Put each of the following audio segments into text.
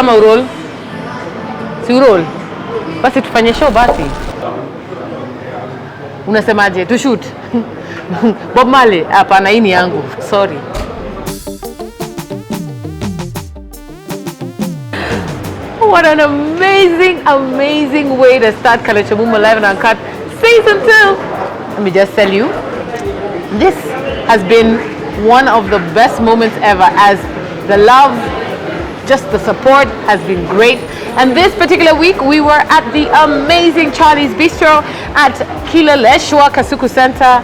ama uroll? Si uroll. Basi tufanye show basi. Unasemaje? To shoot. Bob Marley, hapana hii ni yangu. Sorry. What an amazing way to start Kalekye Mumo Live Uncut Season 2. Let me just tell you, this has been one of the best moments ever, as the love, just the support has been great. And this particular week, we were at the amazing Charlie's Bistro at Kileleshwa Kasuku Center.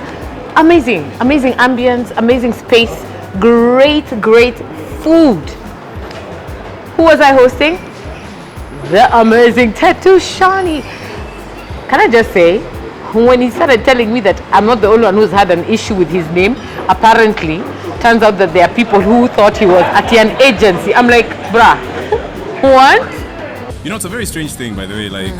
Amazing ambience, amazing space, great food. Who was I hosting? The amazing Tetu Shani. Can I just say, when he started telling me that I'm not the only one who's had an issue with his name, apparently, turns out that there are people who thought he was at an agency. I'm like, bruh, what? You know, it's a very strange thing, by the way. Like,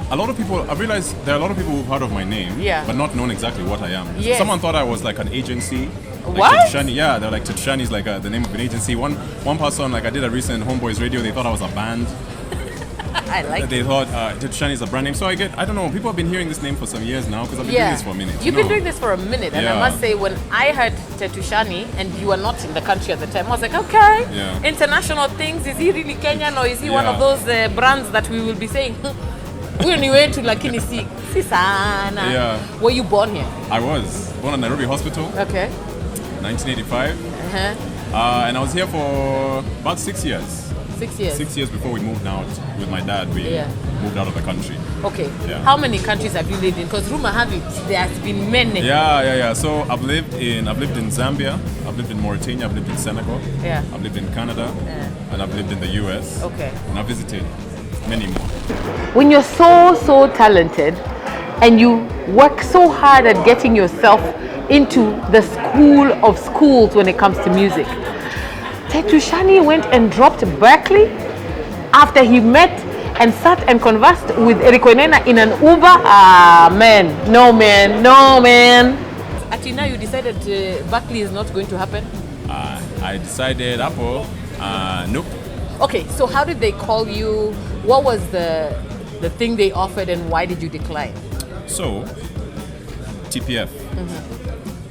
a lot of people, I realize there are a lot of people who've heard of my name, but not known exactly what I am. Yes. Someone thought I was like an agency. Like what? Tetu Shani, yeah, they're like, Tetu Shani is like the name of an agency. One person, like I did a recent Homeboys Radio, they thought I was a band. I like They thought Tetu Shani is a brand name. So I don't know, people have been hearing this name for some years now because I've been doing this for a minute. You've been doing this for a minute, and I must say, when I heard Tetu Shani and you were not in the country at the time, I was like, okay, international things, is he really Kenyan or is he one of those brands that we will be saying, when you went to Lakini si sana. Yeah. Were you born here? I was born at Nairobi Hospital. Okay. 1985. And I was here for about 6 years. 6 years? 6 years before we moved out with my dad. We moved out of the country. Okay. Yeah. How many countries have you lived in? Because rumor have it, there has been many. Yeah. So I've lived in Zambia, I've lived in Mauritania, I've lived in Senegal, I've lived in Canada, and I've lived in the US. Okay. And I've visited many more. When you're so talented and you work so hard at getting yourself into the school of schools when it comes to music, Tetu Shani went and dropped Berkeley after he met and sat and conversed with Eric Wainaina in an Uber. No man. Actually, now you decided Berkeley is not going to happen? I decided, nope. Okay, so how did they call you? What was the thing they offered and why did you decline? So, TPF.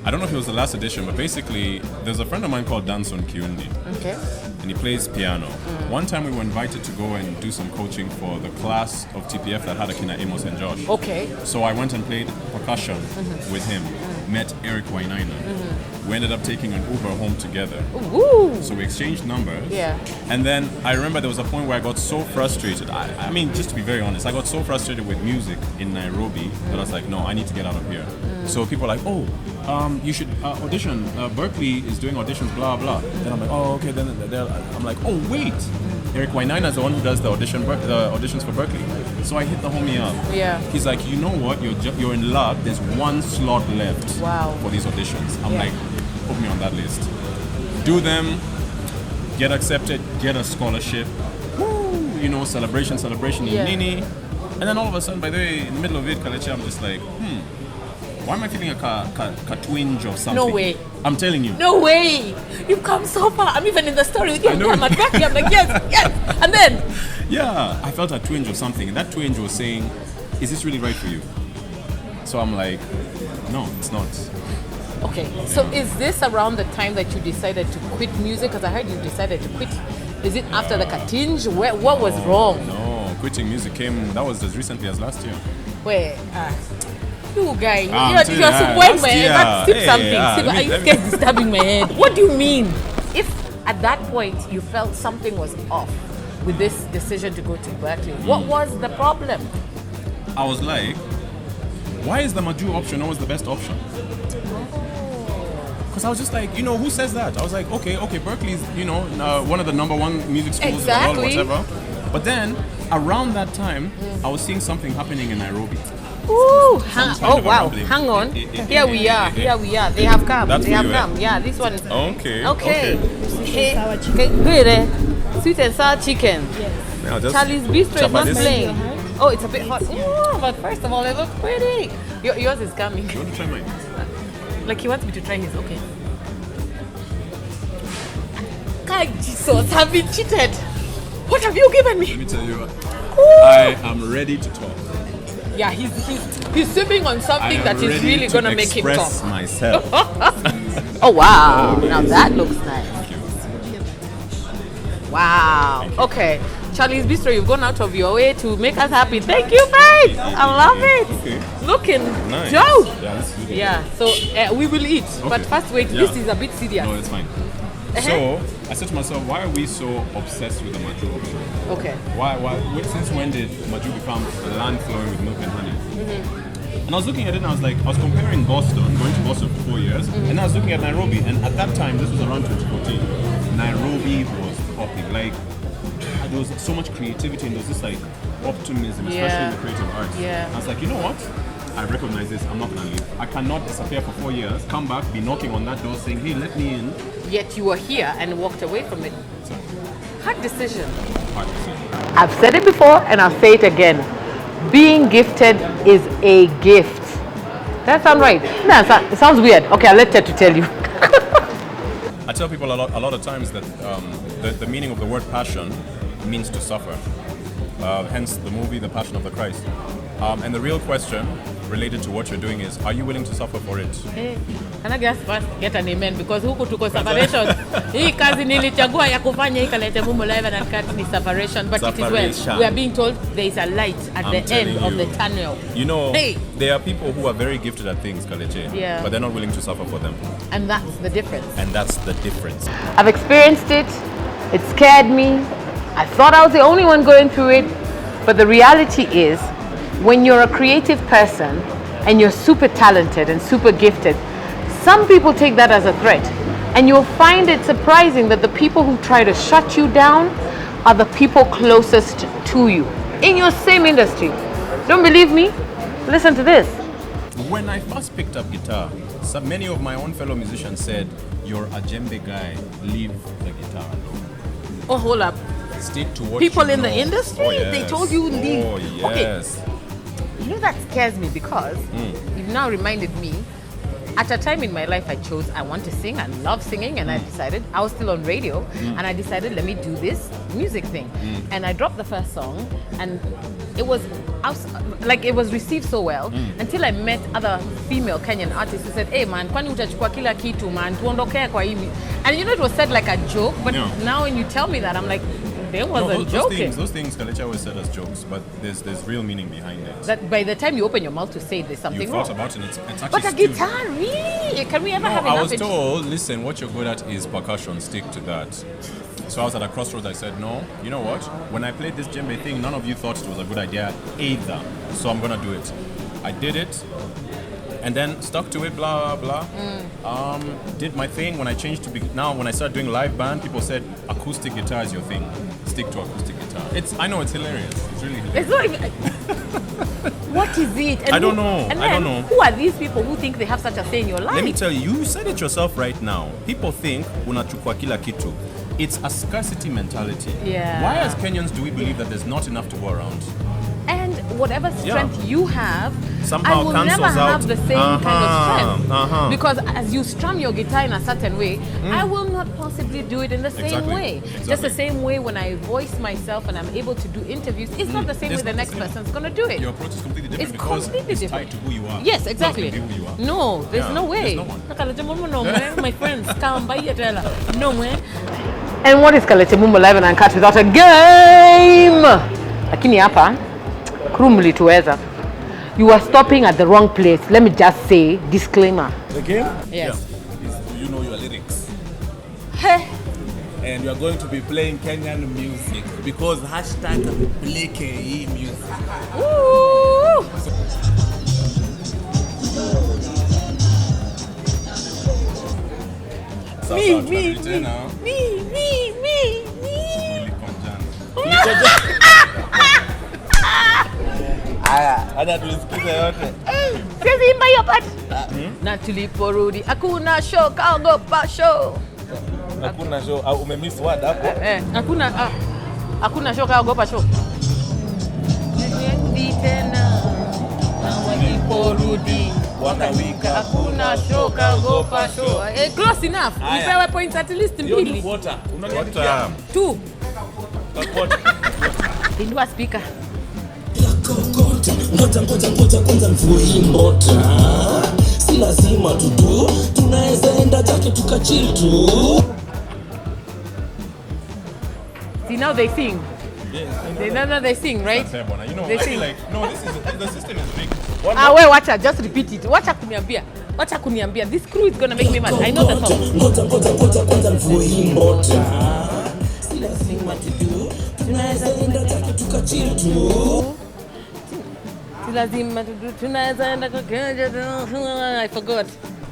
I don't know if it was the last edition, but basically, there's a friend of mine called Danson Kiundi. Okay. And he plays piano. One time we were invited to go and do some coaching for the class of TPF that had Akina Amos and Josh. Okay. So I went and played percussion with him, met Eric Wainaina. We ended up taking an Uber home together. Ooh. So we exchanged numbers. Yeah. And then I remember there was a point where I got so frustrated. I mean, just to be very honest, I got so frustrated with music in Nairobi that I was like, no, I need to get out of here. So people are like, oh, you should audition. Berkeley is doing auditions, blah, blah. Then I'm like, oh, okay. Then I'm like, oh, wait. Eric Wainaina is the one who does the auditions for Berkeley. So I hit the homie up. Yeah. He's like, you know what? You're in luck. There's one slot left for these auditions. I'm like, put me on that list. Do them, get accepted, get a scholarship. Woo! You know, celebration in Nini. And then all of a sudden, by the way, in the middle of it, Kalekye, I'm just like, why am I feeling a twinge of something? No way. I'm telling you. No way. You've come so far. I'm even in the story with you. I'm at Berkeley. I'm like, yes. And then? Yeah, I felt a twinge of something. And that twinge was saying, is this really right for you? So I'm like, no, it's not. Okay, so is this around the time that you decided to quit music? Because I heard you decided to quit. Is it after the Katinj? What was wrong? No, quitting music that was as recently as last year. Where? You guys, you're so white, man. Sip something. You guys disturbing my head. What do you mean? If at that point you felt something was off with this decision to go to Berkeley, what was the problem? I was like, why is the Maju option always the best option? Because I was just like, who says that? I was like, okay, Berkeley's, one of the number one music schools in the world, whatever. But then, around that time, I was seeing something happening in Nairobi. Ooh, wow. Hang on. Here we are. They have come. Yeah, this one is... Okay. Sweet and sour chicken. Yes. Charlie's Bistro is not playing. Oh, it's a bit hot. Ooh, but first of all, it looks pretty. Yours is coming. You want to try mine? Like he wants me to try his. Okay. God, Jesus, have been cheated. What have you given me? Let me tell you, I am ready to talk. Yeah, he's sipping on something that is really going to make him talk. Express myself. Oh, wow. Now that looks nice. Wow. Okay. Charlie's Bistro, you've gone out of your way to make us happy. Thank you, babe. I love it. Okay. Looking Nice. dope. Yeah, this is good. Yeah, so we will eat. Okay. But first, wait, Yeah. this is a bit serious. No, it's fine. So, I said to myself, why are we so obsessed with the Mburuh? Okay. Since when did Mburuh become a land flowing with milk and honey? And I was looking at it and I was comparing Boston, going to Boston for 4 years, and I was looking at Nairobi, and at that time, this was around 2014, Nairobi was popping. Like, there was so much creativity and there was this like optimism, especially in the creative arts. Yeah. I was like, you know what? I recognize this, I'm not gonna leave. I cannot disappear for 4 years, come back, be knocking on that door saying, hey, let me in. Yet you were here and walked away from it. So, Hard decision. hard decision. I've said it before and I'll say it again. Being gifted is a gift. That sound right? No, it sounds weird. Okay, I'll let Tetu tell you. I tell people a lot of times that the meaning of the word passion means to suffer. Hence the movie The Passion of the Christ. And the real question related to what you're doing is, are you willing to suffer for it? Hey, can I just first get an amen? Because huku tuko separation. Hii kazi nilichagua ya kufanya hii Kalekye Mumo Live Uncut ni separation. But it is well. We are being told there is a light at the end of the tunnel. You know, there are people who are very gifted at things, Kalekye, but they're not willing to suffer for them. And that's the difference. I've experienced it. It scared me. I thought I was the only one going through it. But the reality is, when you're a creative person and you're super talented and super gifted, some people take that as a threat. And you'll find it surprising that the people who try to shut you down are the people closest to you in your same industry. Don't believe me? Listen to this. When I first picked up guitar, many of my own fellow musicians said, you're a djembe guy, leave the guitar alone. Oh, hold up. Stick to what people you in know. the industry, they told you leave. Oh, yes. Okay. You know that scares me because you've now reminded me, at a time in my life I want to sing, I love singing, and I decided, I was still on radio, and I decided, let me do this music thing. And I dropped the first song, and it was received so well until I met other female Kenyan artists who said, hey man, kwani utachukua kila kitu man, tuondokea kwa hivi. And you know, it was said like a joke, but now when you tell me that, I'm like, there wasn't joking. Those things Kalekye always said as jokes, but there's real meaning behind it. That by the time you open your mouth to say there's something wrong. You thought about it, it's actually but a guitar, really? Can we ever have enough? I was told, listen, what you're good at is percussion, stick to that. So I was at a crossroads, I said, no, you know what? When I played this djembe thing, none of you thought it was a good idea either. So I'm gonna do it. I did it. And then stuck to it, blah, blah, blah. Did my thing. When I changed to now when I started doing live band, people said acoustic guitar is your thing. Stick to acoustic guitar. I know it's hilarious. It's really hilarious. It's not even, what is it? And I don't know. And I don't know. Who are these people who think they have such a say in your life? Let me tell you, you said it yourself right now. People think unachukua kila kitu. It's a scarcity mentality. Yeah. Why as Kenyans do we believe that there's not enough to go around? And whatever strength you have, somehow I will never out. have the same kind of strength. Because as you strum your guitar in a certain way, I will not possibly do it in the same way. Exactly. Just the same way when I voice myself and I'm able to do interviews, it's not the same way the next person's going to do it. Your approach is completely different because it's tied to who you are. Yes, exactly. Who you are. No, there's no way. There's no one. My friends, come by your trailer. No way. And what is Kalekye Mumo Live Uncut without a game? Lakini hapa crew mlituweza. You are stopping at the wrong place. Let me just say, disclaimer. The game? Yes. Is, do you know your lyrics? Hey. And you are going to be playing Kenyan music because hashtag play KE music. Woo! Me. Hata tulisikiza yote. Siwezi imba hiyo part. Na tuliporudi hakuna show, kaogopa show. Hakuna show. Umemiss word hapo? Hakuna show, kaogopa show. Nirudi tena. Na waliporudi wakawika hakuna show, kaogopa show. Close enough. Nipewe points at least mbili. Quarter. Unaniambia 2. Inua speaker. Ngoja kwanza mvue mbota. Si lazima tudu, tunaweza enda jake tukachill tu. See, now they sing. Yeah. They sing, right? You know, They I sing. feel like, no, the system is big. Wait, watcha, just repeat it. Watcha kuniambia. This crew is gonna make me mad. I know the song. Ngoja kwanza mvue mbota. Si lazima tudu, tunaweza enda jake tukachill tu. I forgot.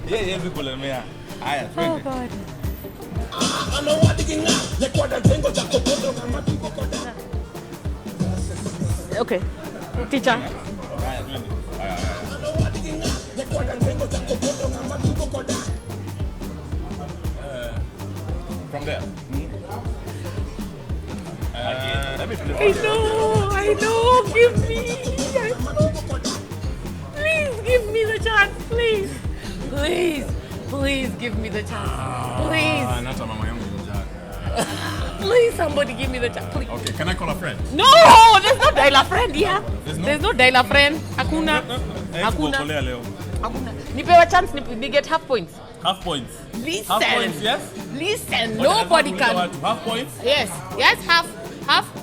Yeah, people are there. Oh God. Okay, teacher. From there. I know. Give me. Please give me the chance, please. Please give me the chance. Please. Nata mama yangu mjaka. Please, somebody give me the chance. Please. Okay, can I call a friend? No, there's no dial-a friend here. There's no dial-a friend. Hakuna. Nipewa chance, ni get half points. Half points. Listen. Half points, yes? Listen, nobody can. Half points? Yes, half.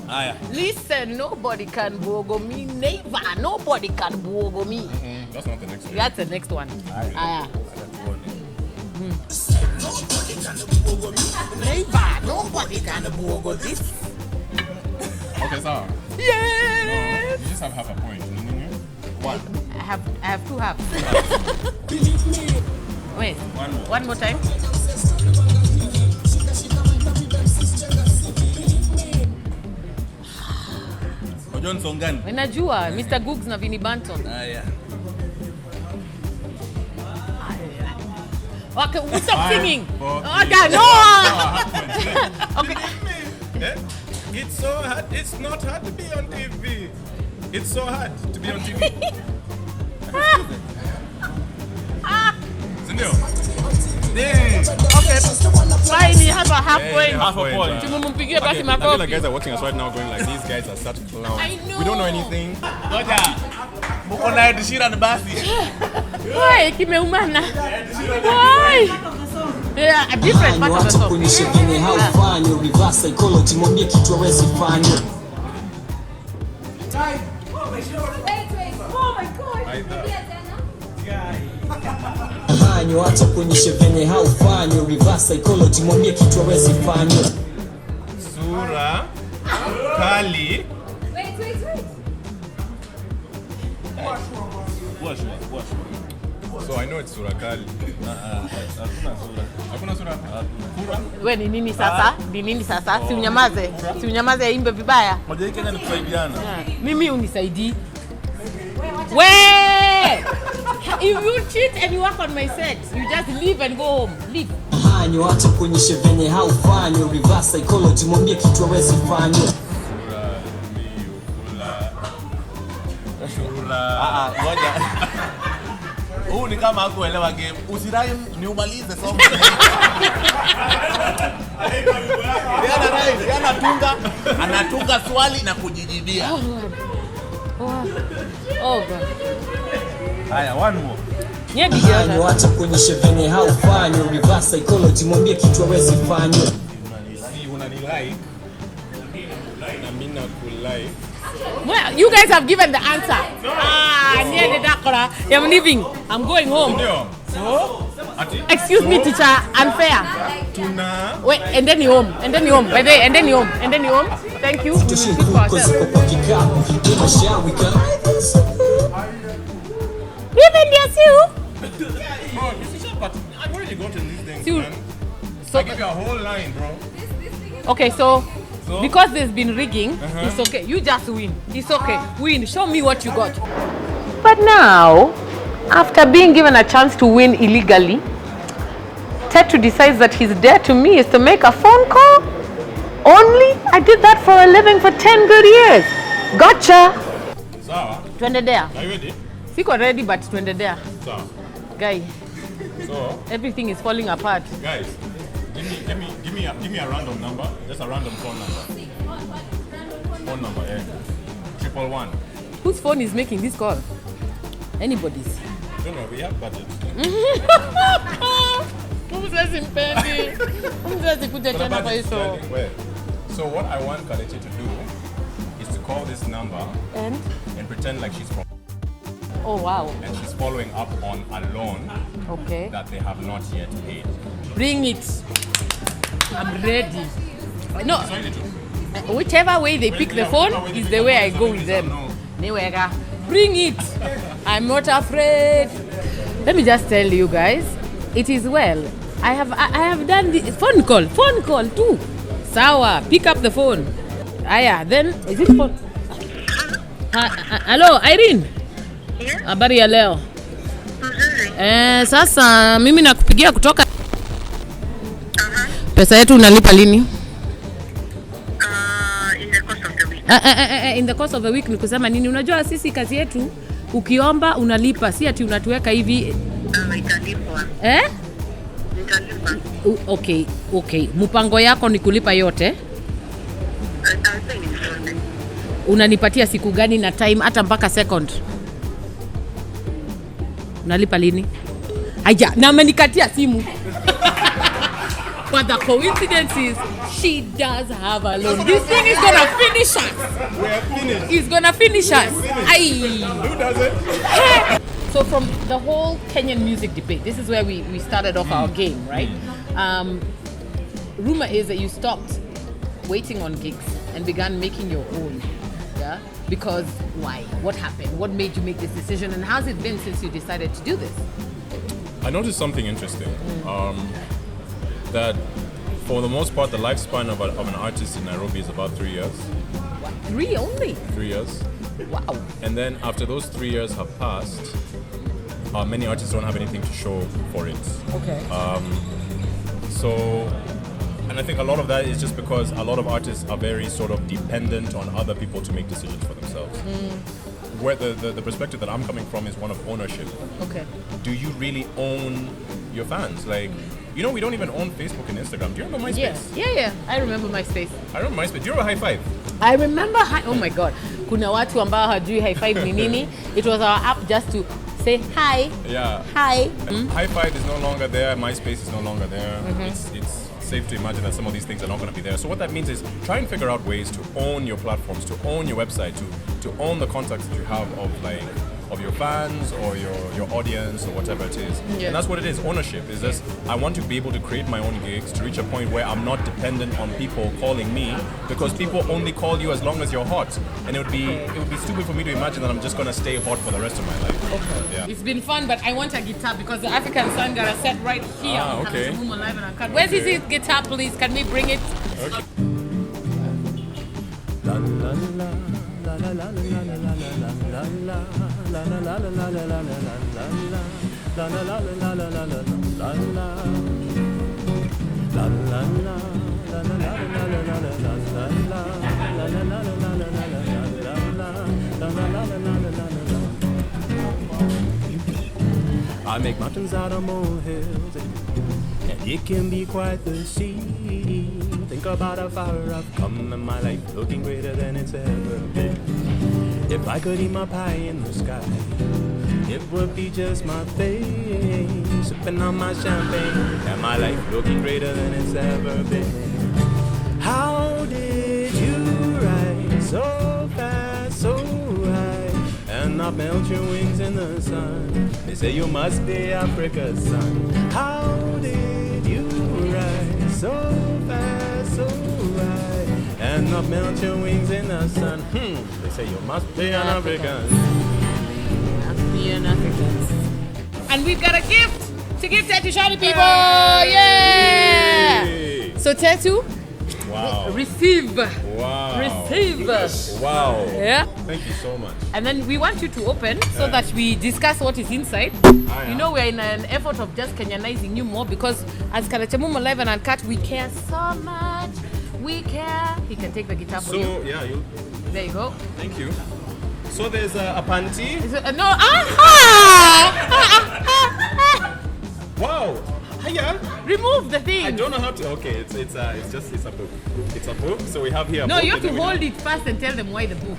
Yeah. Listen, nobody can bogo me. Never. Nobody can bogo me. That's not the next one. That's the next one. Never. Nobody can bogo this. Okay, so. Yes. You just have half a point. One. I have two halves. Wait. One more time. John Songani. Najua Mr. Googs na Vinnie Banton. Yeah. Okay, we stop singing. Okay, no. Okay. It's so hard. It's not hard to be on TV. It's so hard to be on TV. Sindio? Okay. Fine, you have a half point. Half a point. Tumumpigie basi I feel like makofi. guys are watching us right now going like, these guys are such clowns. I know. We don't know anything. Ngoja. Muko na Ed Sheeran basi. Why kimeumana? Why? Yeah, a different part of the song. Kuonyesha vile haufanya reverse psychology, mwambie kitu hawezi fanya. Hanyo acha kuonyesha vile haufanya reverse psychology, mwambie kitu hawezi fanya. Sura kali. Wash. So I know it's sura kali. Hakuna sura. Wewe ni nini sasa? Ni nini sasa? Si unyamaze aimbe vibaya. Moja hii Kenya ni kusaidiana. Mimi unisaidii. Wait! If you cheat and you work on my set, you just leave and go home. Leave. Hanyo acha kuonyesha vile haufanya reverse psychology, mwambie kitu hawezi fanya. Ngoja. Huu ni kama hakuelewa game. Usirai ni umalize somo. Anatunga swali na kujijibia. Oh God. Haya, one more. Hanyo acha kuonyesha vile haufanya reverse psychology, mwambie kitu hawezi fanya. Unanilike. Na mimi nakulike. Well, you guys have given the answer. I'm leaving. I'm going home. Excuse me, teacher. Unfair. Wait, and then you home. And then you home. By the way, and then you home. And then you home. Thank you. We will speak for ourselves. Even yes, you. But I've already gotten these things, You- man. So, I give you a whole line, bro. okay, so because there's been rigging, it's okay. You just win. It's okay. Win. Show me what you got. But now, after being given a chance to win illegally, Tetu decides that his dare to me is to make a phone call. Only I did that for a living for 10 good years. Gotcha. Sawa. Twende there. Are you ready? Siko ready, but twende there. Sawa. Guy, So, everything is falling apart. guys, give me a random number, just a random phone number. Phone number, 111. Whose phone is making this call? Anybody's. No, we have budget. Who says in penny? Who says he put the But the channel for budget you is so? standing well. So what I want Kalekye to do is to call this number And? pretend like she's from Oh wow. and she's following up on a loan Okay. that they have not yet paid. Bring it. I'm ready. No, It's only two. whichever way they pick the phone is the way I go with them. Niwega, bring it. I'm not afraid. Let me just tell you guys, it is well. I have done the phone call too. Sawa, pick up the phone. Aya, then is it phone? Hello, Irene. Habari ya leo. Sasa mimi nakupigia kutoka. Pesa yetu unalipa lini? In the course of the week. In the course of the week ni kusema nini? Unajua sisi kazi yetu ukiomba unalipa, si ati unatuweka hivi. Italipwa. Italipwa. Okay. Mpango yako ni kulipa yote? I'll pay in installment. Unanipatia siku gani na time hata mpaka second? Unalipa lini? Aya, na amenikatia simu. But the coincidence is she does have a loan. This thing is gonna finish us. We are finished. It's gonna finish us. Aye. Who does it? So from the whole Kenyan music debate, this is where we started off our game, right? Rumor is that you stopped waiting on gigs and began making your own. Yeah? Because why? What happened? What made you make this decision? And how's it been since you decided to do this? I noticed something interesting. That for the most part, the lifespan of an artist in Nairobi is about 3 years. What, 3 only? 3 years. Wow. And then after those 3 years have passed, many artists don't have anything to show for it. Okay. So, and I think a lot of that is just because a lot of artists are very sort of dependent on other people to make decisions for themselves. Where the perspective that I'm coming from is one of ownership. Okay. Do you really own your fans? Like, you know, we don't even own Facebook and Instagram. Do you remember MySpace? Yeah. I remember MySpace. I remember MySpace. Do you remember High Five? I remember oh my god. Kuna watu ambao hajui high five ni nini. It was our app just to say hi. Yeah. Hi. High Five is no longer there. MySpace is no longer there. It's safe to imagine that some of these things are not going to be there. So what that means is try and figure out ways to own your platforms, to own your website, to own the contacts that you have of your fans or your audience or whatever it is. Yeah. And that's what it is. Ownership is just I want to be able to create my own gigs to reach a point where I'm not dependent on people calling me, because people only call you as long as you're hot. And it would be stupid for me to imagine that I'm just gonna stay hot for the rest of my life. Okay. Yeah. It's been fun, but I want a guitar because the African Sun are set right here. Ah, on okay. Kalekye Mumo Live Uncut. Where's his guitar, please? Can we bring it? Okay. I make mountains out of molehills, and it can be quite the scene. Think about how far I've come in my life, looking greater than it's ever been. If I could eat my pie in the sky, it would be just my thing. Sipping on my champagne, and my life looking greater than it's ever been. How did you rise so fast, so high, and not melt your wings in the sun? They say you must be Africa's son. How did you rise so fast, so high, and not melt your wings in the sun? They say you must be an African. And we've got a gift to give Tetu Shani people. Yeah. So Tetu, Wow. receive. Wow. Receive. Wow. Yeah. Thank you so much. And then we want you to open so that we discuss what is inside. yeah. You know, we're in an effort of just Kenyanizing you more because as Kalekye Mumo Live Uncut, we care so much. We care. He can take the guitar for you. So yeah, you. There you go. Thank you. So there's a panty. Is it, no. Wow. Hiya. Remove the thing. I don't know how to. Okay, it's a book. It's a book. So we have here. No, you have to hold it first and tell them why the book.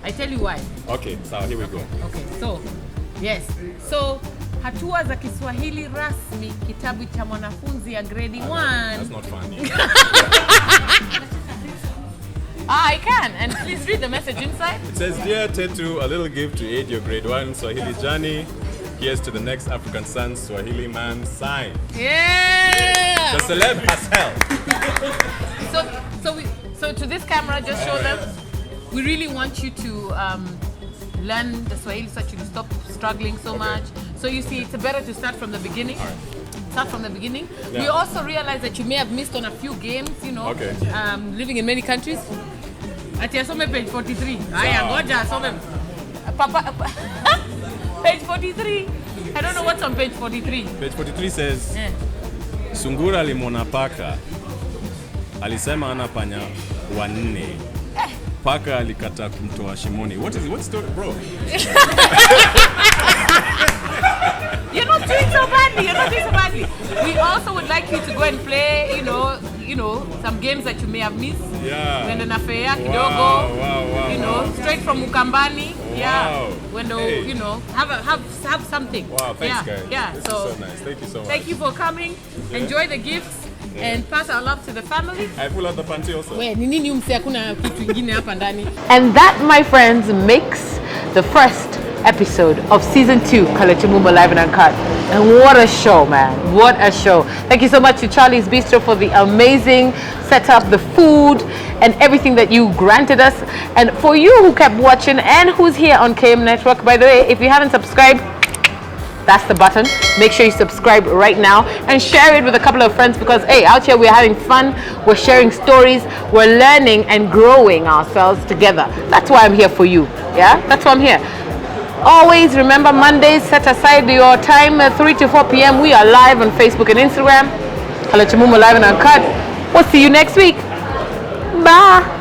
I tell you why. Okay, so here we go. Okay, so yes, so hatua za Kiswahili rasmi, kitabu cha mwanafunzi ya grade 1. That's not funny. I can, and please read the message inside. It says, "Dear Tetu, a little gift to aid your grade 1 Swahili journey. Here's to the next African Sun Swahili man sign." Yeah. The celeb herself. So to this camera, just show them. We really want you to learn the Swahili so that you stop struggling so much. So you see, it's better to start from the beginning. Start from the beginning. Yeah. We also realize that you may have missed on a few games, you know, Okay. living in many countries. Ati asome page 43. Aya, ngoja asome. Papa, page 43. I don't know what's on page 43. Page 43 says, Sungura limona paka. Alisema ana panya wanne. Paka alikata kumtoa shimoni. What's story, bro? You're not doing so badly. You're not doing so badly. We also would like you to go and play, you know, some games that you may have missed. Yeah. When na fea kidogo. Wow. You know, straight from Mukambani. Yeah. Wow. When Hey. you know, have something. Wow, thanks guys. Yeah. This So is so nice. Thank you so much. thank you for coming. Enjoy the gifts and pass our love to the family. I pull out the panty also. And that, my friends, makes the first episode of season 2, Kalekye Mumo Live Uncut. And what a show, man. What a show. Thank you so much to Charlie's Bistro for the amazing setup, the food, and everything that you granted us. And for you who kept watching and who's here on KM Network, by the way, if you haven't subscribed, that's the button. Make sure you subscribe right now and share it with a couple of friends because, hey, out here we're having fun, we're sharing stories, we're learning and growing ourselves together. That's why I'm here for you. Yeah, that's why I'm here. Always remember, Mondays, set aside your time, 3 to 4 p.m. We are live on Facebook and Instagram. Kalekye Mumo Live Uncut. We'll see you next week. Bye.